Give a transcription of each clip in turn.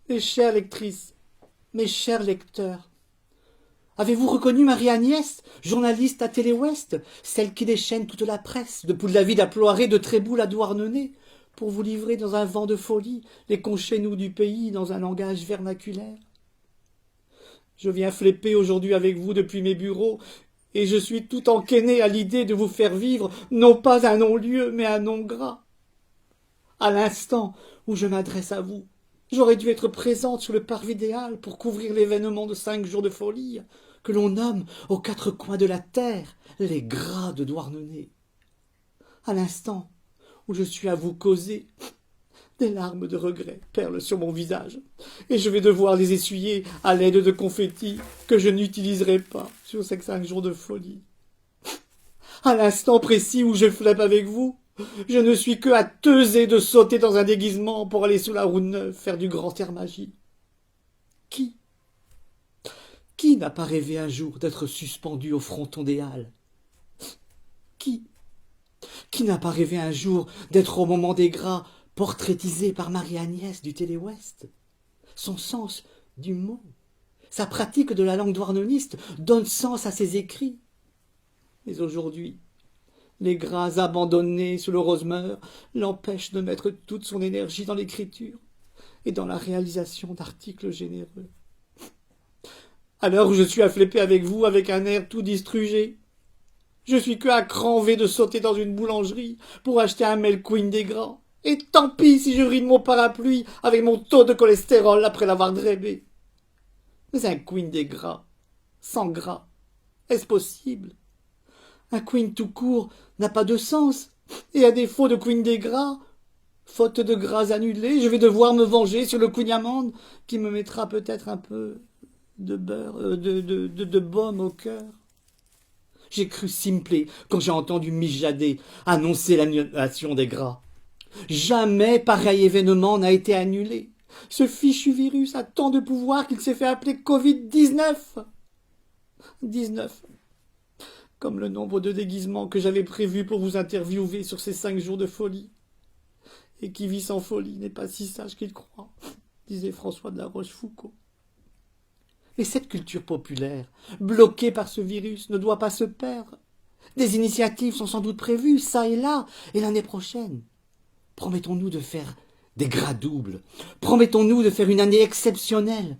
Mes chères lectrices, mes chers lecteurs, avez-vous reconnu Marie-Agnès, journaliste à Télé-Ouest, celle qui déchaîne toute la presse, de Pouls-la-Ville à Ploiré, de Tréboul à Douarnenez, pour vous livrer dans un vent de folie les conchets-nous du pays dans un langage vernaculaire? Je viens flipper aujourd'hui avec vous depuis mes bureaux, et je suis tout enquéné à l'idée de vous faire vivre non pas un non-lieu, mais un nom gras. À l'instant où je m'adresse à vous, j'aurais dû être présente sur le parvis des Halles pour couvrir l'événement de 5 jours de folie que l'on nomme aux 4 coins de la terre les gras de Douarnenez. À l'instant où je suis à vous causer, des larmes de regret perlent sur mon visage, et je vais devoir les essuyer à l'aide de confettis que je n'utiliserai pas sur ces 5 jours de folie. À l'instant précis où je fleppe avec vous, je ne suis que à teuser de sauter dans un déguisement pour aller sous la roue neuve faire du grand air magie. Qui n'a pas rêvé un jour d'être suspendu au fronton des Halles? Qui n'a pas rêvé un jour d'être au moment des gras portraitisé par Marie-Agnès du Télé-Ouest? Son sens du mot, sa pratique de la langue douarneniste donne sens à ses écrits. Mais aujourd'hui, les gras abandonnés sous le rosemeur l'empêchent de mettre toute son énergie dans l'écriture et dans la réalisation d'articles généreux. À l'heure où je suis à flipper avec vous avec un air tout distrugé, je suis que à cranver de sauter dans une boulangerie pour acheter un Melqueen des gras. Et tant pis si je ris de mon parapluie avec mon taux de cholestérol après l'avoir drébé. Mais un queen des gras, sans gras, est-ce possible? Un queen tout court n'a pas de sens, et à défaut de queen des gras, faute de gras annulés, je vais devoir me venger sur le queen amande qui me mettra peut-être un peu de beurre, de baume au cœur. J'ai cru simpler quand j'ai entendu Mijadet annoncer l'annulation des gras. Jamais pareil événement n'a été annulé. Ce fichu virus a tant de pouvoir qu'il s'est fait appeler Covid-19. 19. Comme le nombre de déguisements que j'avais prévus pour vous interviewer sur ces 5 jours de folie. Et qui vit sans folie n'est pas si sage qu'il croit, disait François de la Rochefoucauld. Mais cette culture populaire, bloquée par ce virus, ne doit pas se perdre. Des initiatives sont sans doute prévues, ça et là, et l'année prochaine. Promettons-nous de faire des gras doubles. Promettons-nous de faire une année exceptionnelle.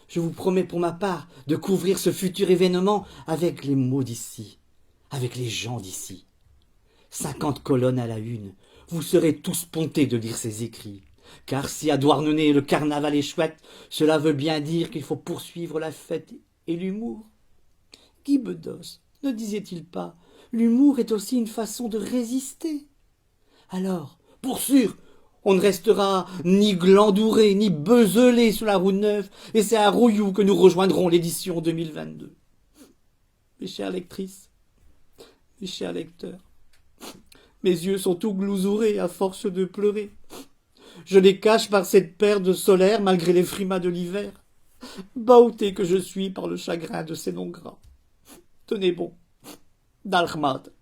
Je vous promets pour ma part de couvrir ce futur événement avec les mots d'ici, avec les gens d'ici. 50 colonnes à la une. Vous serez tous pontés de lire ces écrits. Car si à Douarnenez le carnaval est chouette, cela veut bien dire qu'il faut poursuivre la fête et l'humour. Guy Bedos ne disait-il pas « L'humour est aussi une façon de résister ». Alors, pour sûr, on ne restera ni glandouré, ni bezelé sur la roue neuve, et c'est à Rouilloux que nous rejoindrons l'édition 2022. Mes chères lectrices, mes chers lecteurs, mes yeux sont tout glousourés à force de pleurer. Je les cache par cette paire de solaire malgré les frimas de l'hiver. Bahuté que je suis par le chagrin de ces noms gras. Tenez bon, d'Alchmad.